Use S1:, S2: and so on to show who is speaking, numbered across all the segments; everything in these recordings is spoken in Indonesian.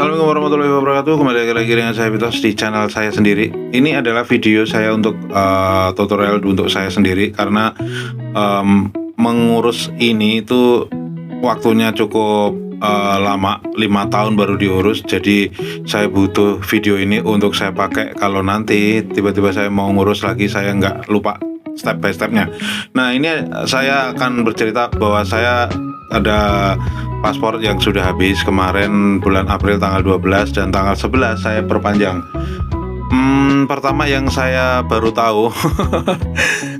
S1: Assalamualaikum warahmatullahi wabarakatuh. Kembali lagi dengan saya Vitos di channel saya sendiri. Ini adalah video saya untuk tutorial untuk saya sendiri karena mengurus ini itu waktunya cukup lama, 5 tahun baru diurus. Jadi saya butuh video ini untuk saya pakai kalau nanti tiba-tiba saya mau ngurus lagi, saya nggak lupa step by stepnya. Nah, ini saya akan bercerita bahwa saya ada paspor yang sudah habis kemarin bulan April tanggal 12 dan tanggal 11 saya perpanjang. Pertama yang saya baru tahu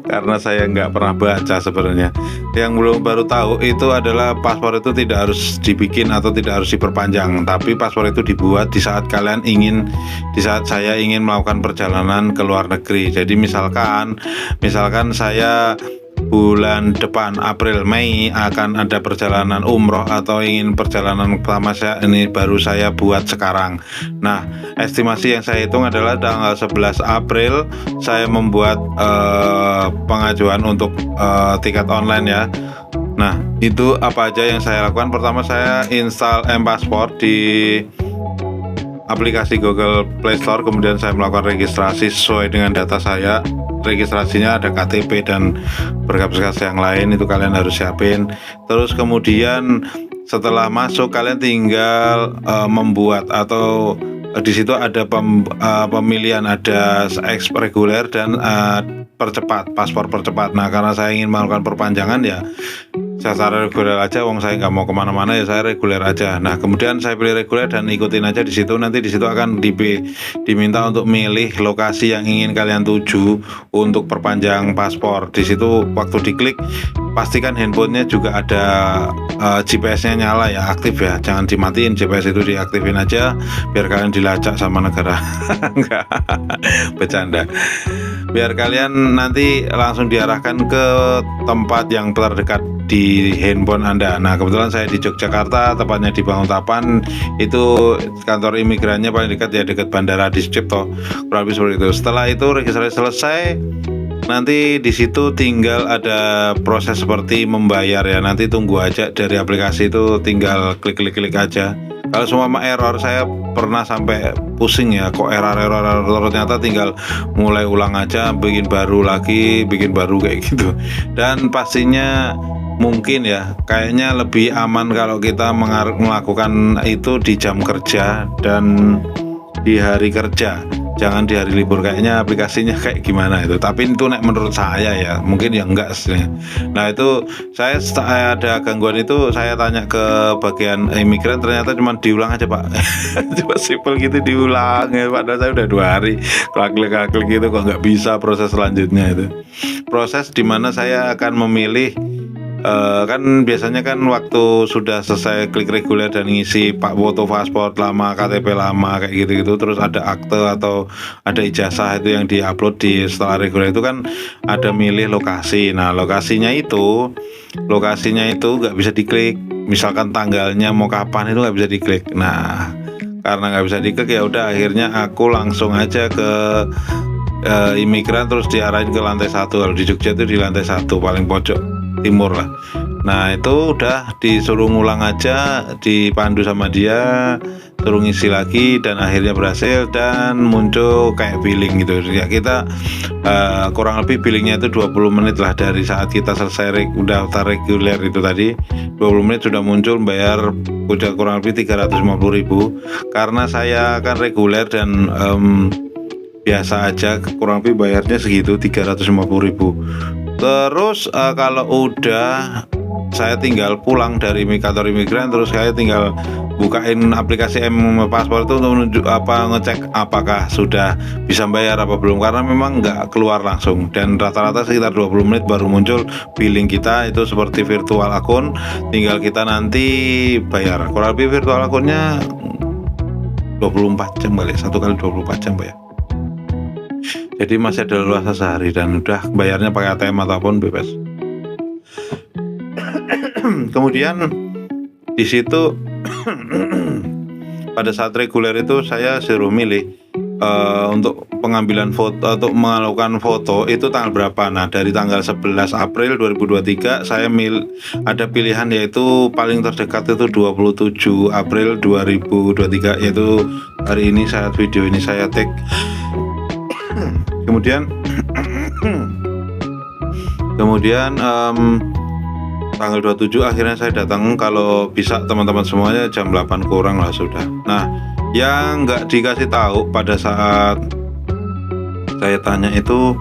S1: karena saya nggak pernah baca sebenarnya. Yang belum baru tahu itu adalah paspor itu tidak harus dibikin atau tidak harus diperpanjang, tapi paspor itu dibuat di saat di saat saya ingin melakukan perjalanan ke luar negeri. Jadi misalkan saya bulan depan April Mei akan ada perjalanan umroh atau ingin perjalanan pertama saya ini baru saya buat sekarang. Nah, estimasi yang saya hitung adalah tanggal 11 April saya membuat pengajuan untuk tiket online ya. Nah, itu apa aja yang saya lakukan? Pertama, saya install M-Pasport di aplikasi Google Play Store, kemudian saya melakukan registrasi sesuai dengan data saya. Registrasinya ada KTP dan berkas-berkas yang lain, itu kalian harus siapin. Terus kemudian setelah masuk kalian tinggal membuat atau di situ ada pemilihan, ada reguler dan percepat, paspor percepat. Nah, karena saya ingin melakukan perpanjangan ya saya secara reguler aja, wong saya nggak mau kemana-mana ya saya reguler aja. Nah, kemudian saya pilih reguler dan ikutin aja di situ. Nanti di situ akan diminta untuk milih lokasi yang ingin kalian tuju untuk perpanjang paspor. Di situ waktu diklik pastikan handphonenya juga ada GPS-nya nyala ya, aktif ya, jangan dimatiin. GPS itu diaktifin aja biar kalian dilacak sama negara. Enggak, bercanda. Biar kalian nanti langsung diarahkan ke tempat yang terdekat di handphone Anda. Nah, kebetulan saya di Yogyakarta, tepatnya di Banguntapan. Itu kantor imigrannya paling dekat ya, dekat Bandara Adi Sucipto, kurang lebih seperti itu. Setelah itu registrasi selesai, nanti di situ tinggal ada proses seperti membayar ya. Nanti tunggu aja dari aplikasi itu, tinggal klik aja. Kalau semua error, saya pernah sampai pusing ya, kok error ternyata tinggal mulai ulang aja, bikin baru kayak gitu. Dan pastinya mungkin ya, kayaknya lebih aman kalau kita melakukan itu di jam kerja dan di hari kerja, jangan di hari libur. Kayaknya aplikasinya kayak gimana itu, tapi itu menurut saya ya, mungkin ya enggak aslinya. Nah, itu saya ada gangguan itu, saya tanya ke bagian imigran, ternyata cuma diulang aja Pak. Cuma simple gitu diulang ya, padahal saya udah 2 hari klik gitu kok nggak bisa proses selanjutnya. Itu proses dimana saya akan memilih kan biasanya kan waktu sudah selesai klik reguler dan ngisi pak foto paspor lama, KTP lama kayak gitu-gitu, terus ada akte atau ada ijazah itu yang diupload di setelah reguler itu kan ada milih lokasi. Nah, lokasinya itu nggak bisa diklik. Misalkan tanggalnya mau kapan itu nggak bisa diklik. Nah, karena nggak bisa diklik ya udah, akhirnya aku langsung aja ke imigran, terus diarahin ke lantai 1. Kalau di Jogja itu di lantai 1 paling pojok timur lah. Nah, itu udah disuruh ngulang aja, dipandu sama dia, suruh ngisi lagi, dan akhirnya berhasil dan muncul kayak billing gitu ya. Kita kurang lebih billingnya itu 20 menit lah dari saat kita selesai daftar reguler itu tadi. 20 menit sudah muncul, bayar udah kurang lebih 350.000. Karena saya kan reguler dan biasa aja, kurang lebih bayarnya segitu, 350.000. Terus kalau udah saya tinggal pulang dari kantor imigran, terus saya tinggal bukain aplikasi M-Paspor itu untuk ngecek apakah sudah bisa bayar apa belum, karena memang nggak keluar langsung, dan rata-rata sekitar 20 menit baru muncul billing kita. Itu seperti virtual akun, tinggal kita nanti bayar. Kurang lebih virtual akunnya 24 jam kali, 1 kali 24 jam bayar. Jadi masih ada luasa sehari dan udah bayarnya pakai ATM ataupun bebas. Kemudian di situ pada saat reguler itu saya suruh milih untuk pengambilan foto untuk melakukan foto itu tanggal berapa. Nah, dari tanggal 11 April 2023 saya ada pilihan, yaitu paling terdekat itu 27 April 2023, yaitu hari ini video ini saya tag. kemudian tanggal 27 akhirnya saya datang. Kalau bisa teman-teman semuanya jam 8 kurang lah sudah. Nah, yang nggak dikasih tahu pada saat saya tanya itu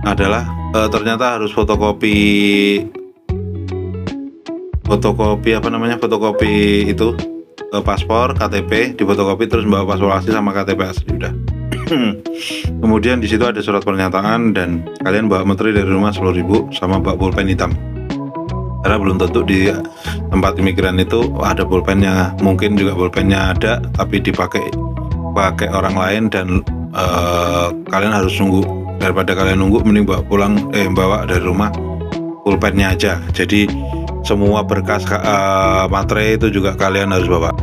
S1: adalah ternyata harus fotokopi itu paspor, KTP difotokopi, terus bawa paspor asli sama KTP asli udah. Kemudian di situ ada surat pernyataan dan kalian bawa materi dari rumah 10.000 sama bawa pulpen hitam. Karena belum tentu di tempat imigran itu ada pulpennya, mungkin juga pulpennya ada tapi dipakai orang lain dan kalian harus nunggu. Daripada kalian nunggu, mending bawa dari rumah pulpennya aja. Jadi semua berkas materai itu juga kalian harus bawa.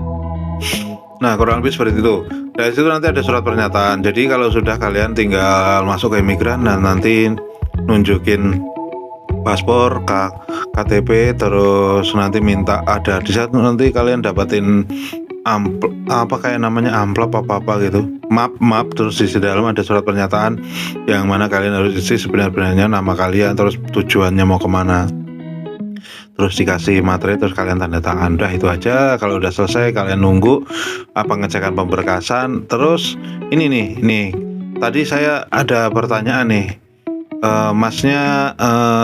S1: Nah, kurang lebih seperti itu. Dari situ nanti ada surat pernyataan. Jadi kalau sudah, kalian tinggal masuk ke imigran dan nanti nunjukin paspor, KTP, terus nanti minta ada di saat nanti kalian dapatin amplop gitu, map, terus di dalam ada surat pernyataan yang mana kalian harus isi sebenarnya nama kalian, terus tujuannya mau kemana, terus dikasih materi, terus kalian tanda tangan. Udah itu aja. Kalau udah selesai, kalian nunggu pengecekan pemberkasan. Terus ini tadi saya ada pertanyaan nih, masnya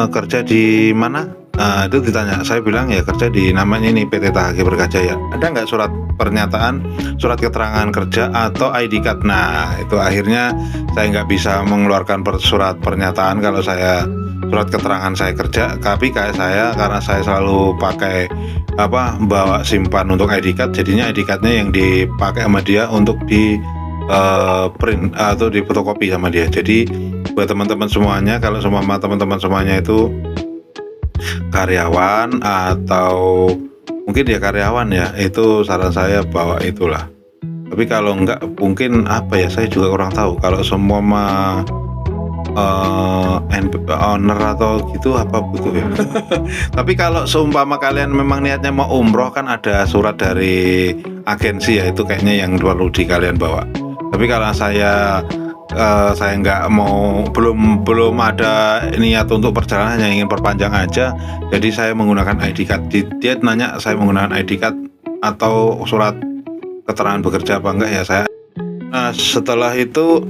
S1: kerja di mana? Itu ditanya, saya bilang ya kerja di namanya ini PT THG Berkajaya. Ada nggak surat pernyataan, surat keterangan kerja atau ID card? Nah, itu akhirnya saya nggak bisa mengeluarkan surat pernyataan kalau saya surat keterangan saya kerja. Tapi kayak saya, karena saya selalu pakai bawa simpan untuk ID card, jadinya ID cardnya yang dipakai sama dia untuk di print atau di fotokopi sama dia. Jadi buat teman-teman semuanya, kalau teman-teman semuanya itu karyawan atau mungkin dia karyawan ya, itu saran saya bawa itulah. Tapi kalau enggak, mungkin saya juga kurang tahu. Kalau semua owner atau gitu butuh ya. Tapi kalau seumpama kalian memang niatnya mau umroh, kan ada surat dari agensi ya, itu kayaknya yang perlu kalian bawa. Tapi kalau saya nggak mau, belum ada niat untuk perjalanan, hanya ingin perpanjang aja, jadi saya menggunakan ID card. Dia nanya saya menggunakan ID card atau surat keterangan bekerja apa enggak ya saya. Nah, setelah itu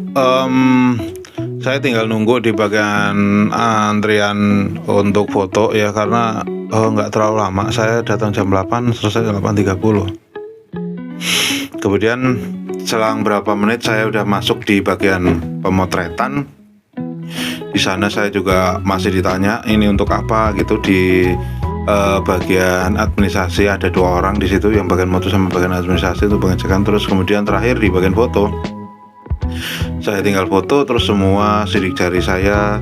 S1: saya tinggal nunggu di bagian antrian untuk foto ya, karena nggak terlalu lama. Saya datang jam 8, selesai jam 8.30. Kemudian selang berapa menit saya udah masuk di bagian pemotretan. Di sana saya juga masih ditanya ini untuk apa gitu. Di bagian administrasi ada 2 orang di situ, yang bagian motor sama bagian administrasi itu pengecekan. Terus kemudian terakhir di bagian foto, saya tinggal foto, terus semua sidik jari saya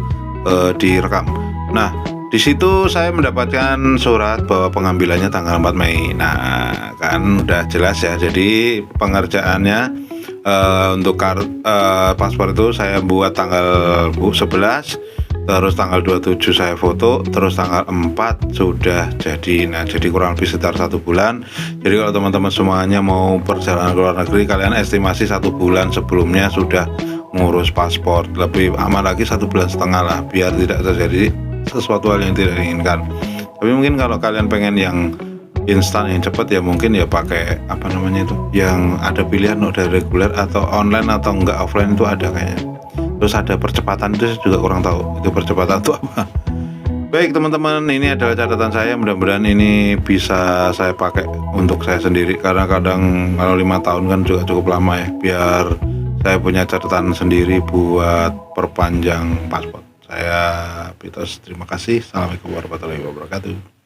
S1: direkam. Nah, di situ saya mendapatkan surat bahwa pengambilannya tanggal 4 Mei. Nah, kan udah jelas ya. Jadi pengerjaannya untuk paspor itu saya buat tanggal 11, terus tanggal 27 saya foto, terus tanggal 4 sudah jadi. Nah, jadi kurang lebih sekitar 1 bulan. Jadi kalau teman-teman semuanya mau perjalanan ke luar negeri, kalian estimasi 1 bulan sebelumnya sudah ngurus paspor. Lebih aman lagi 1,5 bulan lah, biar tidak terjadi sesuatu hal yang tidak diinginkan. Tapi mungkin kalau kalian pengen yang instan, yang cepat, ya mungkin ya pakai yang ada pilihan udah reguler atau online atau enggak offline, itu ada kayaknya. Terus ada percepatan, itu saya juga kurang tahu itu percepatan itu apa. Baik teman-teman, ini adalah catatan saya. Mudah-mudahan ini bisa saya pakai untuk saya sendiri, karena kadang kalau 5 tahun kan juga cukup lama ya, biar saya punya catatan sendiri buat perpanjang paspor. Saya Pitos, terima kasih. Assalamualaikum warahmatullahi wabarakatuh.